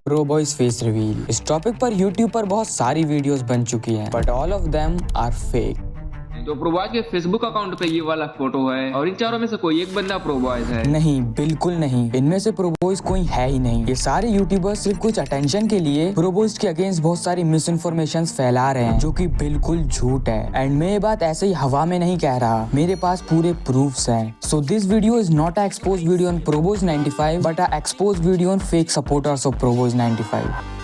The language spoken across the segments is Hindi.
Pro boys face reveal. इस टॉपिक पर यूट्यूब पर बहुत सारी वीडियोस बन चुकी हैं, but all of them are fake. तो प्रो बॉयज के फेसबुक अकाउंट पे ये वाला फोटो है और इन चारों में से कोई एक बंदा प्रो बॉयज है। नहीं, बिल्कुल नहीं, इनमें से प्रो बॉयज कोई है ही नहीं। ये सारे यूट्यूबर्स सिर्फ कुछ अटेंशन के लिए प्रो बॉयज के अगेंस्ट बहुत सारी मिस इन्फॉर्मेशन फैला रहे हैं, जो कि बिल्कुल झूठ है। एंड मैं ये बात ऐसे ही हवा में नहीं कह रहा, मेरे पास पूरे प्रूफ्स हैं। So this video is not a expose video on pro boys 95 but a expose video on fake supporters of pro boys 95।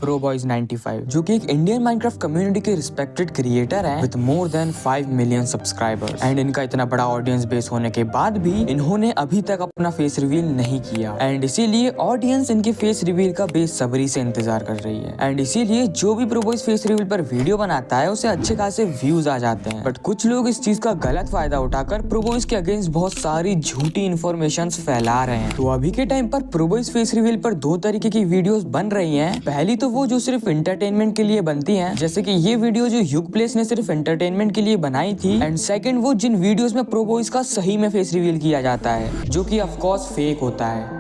Pro boys 95 जो कि एक इंडियन माइनक्राफ्ट कम्युनिटी के रिस्पेक्टेड क्रिएटर हैं with more than 5 million subscribers. And इनका इतना बड़ा ऑडियंस बेस होने के बाद भी इन्होंने अभी तक अपना फेस रिवील नहीं किया। एंड इसीलिए ऑडियंस इनके फेस रिवील का बेसब्री से इंतजार कर रही है। एंड इसीलिए जो भी प्रो बॉयज फेस रिवील पर वीडियो बनाता है उसे अच्छे खासे व्यूज आ जाते हैं। बट कुछ लोग इस चीज का गलत फायदा उठाकर प्रो बॉयज के अगेंस्ट बहुत सारी झूठी इन्फॉर्मेशन फैला रहे हैं। तो अभी के टाइम पर प्रो बॉयज फेस रिवील पर दो तरीके की वीडियोस बन रही हैं। पहली तो वो जो सिर्फ एंटरटेनमेंट के लिए बनती हैं, जैसे कि ये वीडियो जो ह्यूग प्लेस ने सिर्फ एंटरटेनमेंट के लिए बनाई थी। एंड सेकंड वो जिन वीडियोस में प्रो बॉयज का सही में फेस रिवील किया जाता है, जो कि ऑफ कोर्स फेक होता है।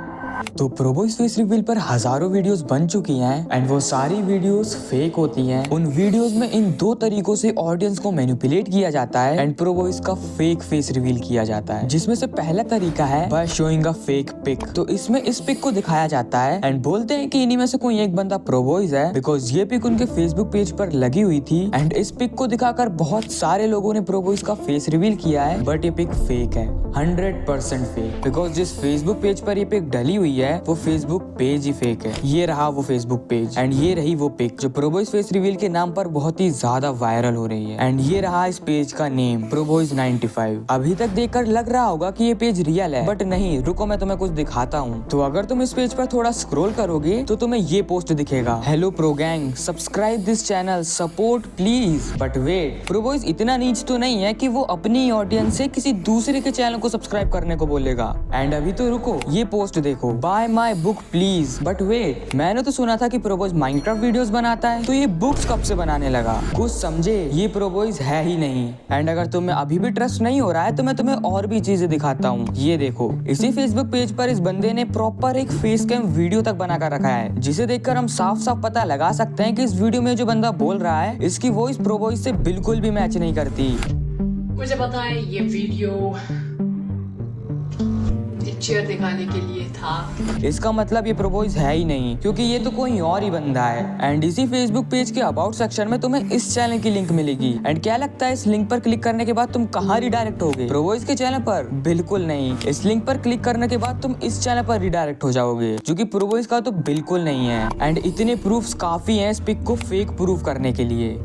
तो प्रो बॉयज फेस रिवील पर हजारों वीडियोस बन चुकी हैं एंड वो सारी वीडियोस फेक होती हैं। उन वीडियोस में इन दो तरीकों से ऑडियंस को मैनिपुलेट किया जाता है एंड प्रो बॉयज का फेक फेस रिवील किया जाता है, जिसमें से पहला तरीका है by showing a fake pic. तो इसमें इस पिक को दिखाया जाता है एंड बोलते हैं कि इन्हीं में से कोई एक बंदा प्रो बॉयज है, बिकॉज ये पिक उनके फेसबुक पेज पर लगी हुई थी। एंड इस पिक को दिखाकर बहुत सारे लोगों ने प्रो बॉयज का फेस रिवील किया है, बट ये पिक फेक है, 100% फेक। बिकॉज जिस फेसबुक पेज पर ये पिक डली हुई है वो फेसबुक पेज ही फेक है। ये रहा वो फेसबुक पेज एंड ये रही वो पिक जो प्रो बॉयज फेस रिवील के नाम पर बहुत ही ज्यादा वायरल हो रही है। एंड ये रहा इस पेज का नेम, प्रो बॉयज 95। अभी तक देखकर लग रहा होगा कि ये पेज रियल है, बट नहीं, रुको मैं तुम्हें कुछ दिखाता हूँ। तो अगर तुम इस पेज पर थोड़ा स्क्रॉल करोगे तो तुम्हें ये पोस्ट दिखेगा, hello pro gang, subscribe this channel, support please. But wait, pro boys इतना नीच तो नहीं है कि वो अपनी ऑडियंस से किसी दूसरे के चैनल को सब्सक्राइब करने को बोलेगा। एंड अभी तो रुको, ये पोस्ट देखो, buy my book please. But wait, मैंने तो सुना था कि प्रो बॉयज माइनक्राफ्ट वीडियोस बनाता है, तो ये बुक्स कब से बनाने लगा? कुछ समझे, ये प्रो बॉयज है ही नहीं। एंड अगर तुम्हें अभी भी ट्रस्ट नहीं हो रहा है तो मैं तुम्हें और भी चीजें दिखाता हूँ। ये देखो, इसी फेसबुक पेज पर इस बंदे ने प्रॉपर एक फेस कैम वीडियो तक बना कर रखा है, जिसे देखकर हम साफ साफ पता लगा सकते हैं कि इस वीडियो में जो बंदा बोल रहा है इसकी वॉइस प्रो बॉयज से बिल्कुल भी मैच नहीं करती। मुझे पता है ये वीडियो चेयर दिखाने के लिए था। इसका मतलब ये प्रो बॉयज है ही नहीं, क्योंकि ये तो कोई और ही बंदा है। एंड इसी फेसबुक पेज के अबाउट सेक्शन में तुम्हें इस चैनल की लिंक मिलेगी। एंड क्या लगता है, इस लिंक पर क्लिक करने के बाद तुम कहाँ रिडायरेक्ट होगे? प्रो बॉयज के चैनल पर? बिल्कुल नहीं। इस लिंक पर क्लिक करने के बाद तुम इस चैनल पर रिडायरेक्ट हो जाओगे, जो कि प्रो बॉयज का तो बिल्कुल नहीं है। एंड इतने प्रूफ्स काफी हैं इस पिक को फेक प्रूफ करने के लिए।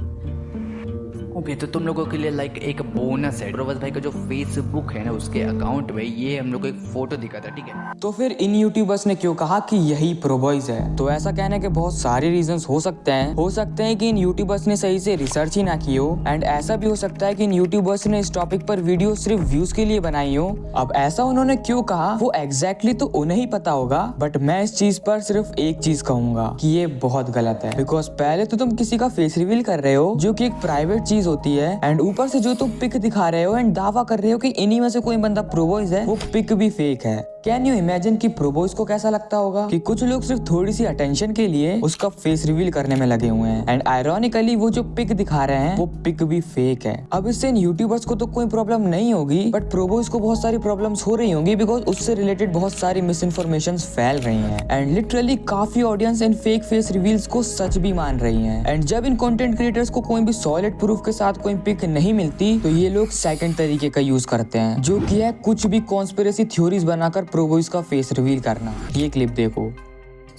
ओके, तो तुम लोगों के लिए लाइक एक बोनस है। प्रोबॉयज भाई का जो फेसबुक है ना, उसके अकाउंट में ये हम लोग को एक फोटो दिखा था, ठीक है? तो फिर इन यूट्यूबर्स ने क्यों कहा कि यही प्रो बॉयज है? तो ऐसा कहने के बहुत सारे रीजंस हो सकते हैं। हो सकते हैं कि इन यूट्यूबर्स ने सही से रिसर्च ही ना की हो। एंड ऐसा भी हो सकता है कि इन यूट्यूबर्स ने इस टॉपिक पर वीडियो सिर्फ व्यूज के लिए बनाई हो। अब ऐसा उन्होंने क्यों कहा वो एग्जैक्टली तो उन्हें ही पता होगा, बट मैं इस चीज पर सिर्फ एक चीज कहूंगा कि ये बहुत गलत है। बिकॉज पहले तो तुम किसी का फेस रिवील कर रहे हो, जो कि एक प्राइवेट चीज होती है। एंड ऊपर से जो तुम पिक दिखा रहे हो एंड दावा कर रहे हो कि इन्हीं में से कोई बंदा प्रो बॉयज है, वो पिक भी फेक है। कैन यू इमेजिन कि प्रो बॉयज को कैसा लगता होगा कि कुछ लोग सिर्फ थोड़ी सी अटेंशन के लिए उसका फेस रिवील करने में लगे हुए हैं। एंड आयरॉनिकली वो जो पिक दिखा रहे हैं वो पिक भी फेक है। अब इससे इन यूट्यूबर्स को तो कोई प्रॉब्लम नहीं होगी, बट प्रो बॉयज को बहुत सारी प्रॉब्लम्स हो रही होंगी, बिकॉज उससे रिलेटेड बहुत सारी मिस इन्फॉर्मेशन फैल रही है। एंड लिटरली काफी audience in fake face reveals को सच भी मान रही है। एंड जब इन कंटेंट क्रिएटर्स को कोई भी सॉलिड प्रूफ के साथ कोई पिक नहीं मिलती, तो ये लोग सेकंड तरीके का यूज करते हैं, जो कि है कुछ भी कॉन्स्पिरेसी थ्योरीज बनाकर प्रो बॉयज का फेस रिवील करना। ये क्लिप देखो।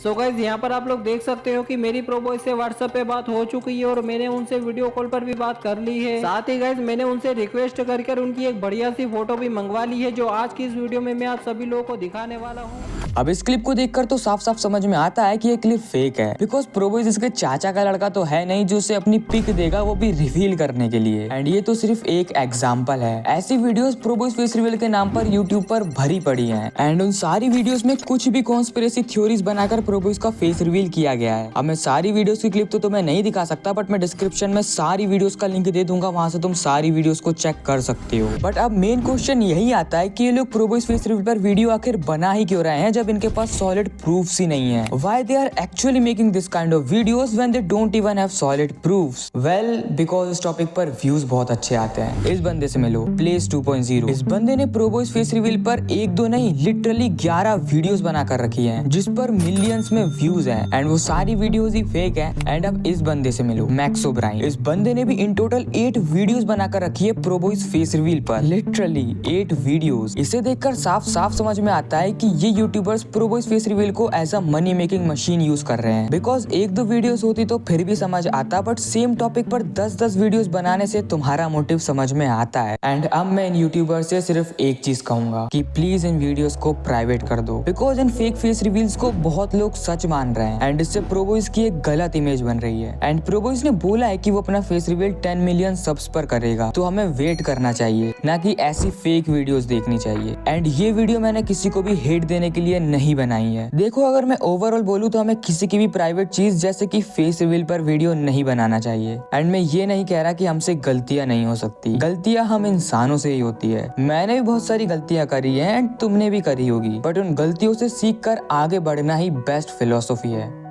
सो गाइज, यहाँ पर आप लोग देख सकते हो कि मेरी प्रो बॉयज से व्हाट्सएप पे बात हो चुकी है और मैंने उनसे वीडियो कॉल पर भी बात कर ली है। साथ ही गाइज मैंने उनसे रिक्वेस्ट कर उनकी एक बढ़िया सी फोटो भी मंगवा ली है, जो आज की इस वीडियो में मैं आप सभी लोगों को दिखाने वाला हूँ। अब इस क्लिप को देखकर तो साफ साफ समझ में आता है कि ये क्लिप फेक है, बिकॉज प्रोबॉयज इसके चाचा का लड़का तो है नहीं जो उसे अपनी पिक देगा, वो भी रिवील करने के लिए। एंड ये तो सिर्फ एक एग्जाम्पल है, ऐसी वीडियोस प्रोबॉयज फेस रिवील के नाम पर यूट्यूब पर भरी पड़ी हैं। एंड उन सारी वीडियोस में कुछ भी कॉन्स्पिरेसी थ्योरीज बनाकर प्रोबॉयज का फेस रिवील किया गया है। अब मैं सारी वीडियोस की क्लिप तो तुम्हें नहीं दिखा सकता, बट मैं डिस्क्रिप्शन में सारी वीडियोस का लिंक दे दूंगा, वहां से तुम सारी वीडियोस को चेक कर सकते हो। बट अब मेन क्वेश्चन यही आता है कि ये लोग प्रोबॉयज फेस रिवील पर वीडियो आखिर बना ही क्यों रहे हैं जब इनके पास सॉलिड प्रूफ्स ही नहीं है। Why they are actually making this kind of videos when they don't even have solid proofs? Well, because इस टॉपिक पर व्यूज बहुत अच्छे आते हैं। इस बंदे से मिलो, प्लेस 2.0। इस बंदे ने प्रोबॉयज फेस रिवील पर एक दो नहीं लिटरली 11 वीडियोस बनाकर रखी हैं, जिस पर मिलियंस में व्यूज हैं, एंड वो सारी वीडियोस ही फेक हैं। एंड अब इस बंदे से मिलो, मैक्स ओब्राइन। इस बंदे ने भी इन टोटल 8 वीडियोस बनाकर रखी है प्रोबॉयज फेस रिवील पर, लिटरली 8 वीडियोस। इसे देखकर साफ साफ समझ में आता है कि ये यूट्यूबर्स प्रोबॉयज फेस रिवील को as a money making machine use कर रहे हैं। बिकॉज एक दो वीडियोस होती तो फिर भी समझ आता, बट सेम टॉपिक पर 10-10 वीडियोस बनाने से तुम्हारा मोटिव समझ में आता है। एंड अब मैं इन यूट्यूबर से सिर्फ एक चीज कहूंगा कि प्लीज इन वीडियोस को प्राइवेट कर दो, because in fake face reveals को बहुत लोग सच मान रहे हैं, एंड इससे प्रोबॉयज की एक गलत इमेज बन रही है। एंड प्रोबॉयज ने बोला है कि वो अपना फेस रिवील 10 मिलियन सब्स पर करेगा, तो हमें वेट करना चाहिए, ना कि ऐसी फेक वीडियोस देखनी चाहिए। एंड ये वीडियो मैंने किसी को भी हेट देने के लिए नहीं बनाई है। देखो, अगर मैं ओवरऑल बोलूं तो हमें किसी की भी प्राइवेट चीज जैसे कि फेस रिवील पर वीडियो नहीं बनाना चाहिए। एंड मैं ये नहीं कह रहा कि हमसे गलतियां नहीं हो सकती, गलतियां हम इंसानों से ही होती है। मैंने भी बहुत सारी गलतियां करी है एंड तुमने भी करी होगी, बट उन गलतियों से सीख कर आगे बढ़ना ही बेस्ट फिलोसफी है।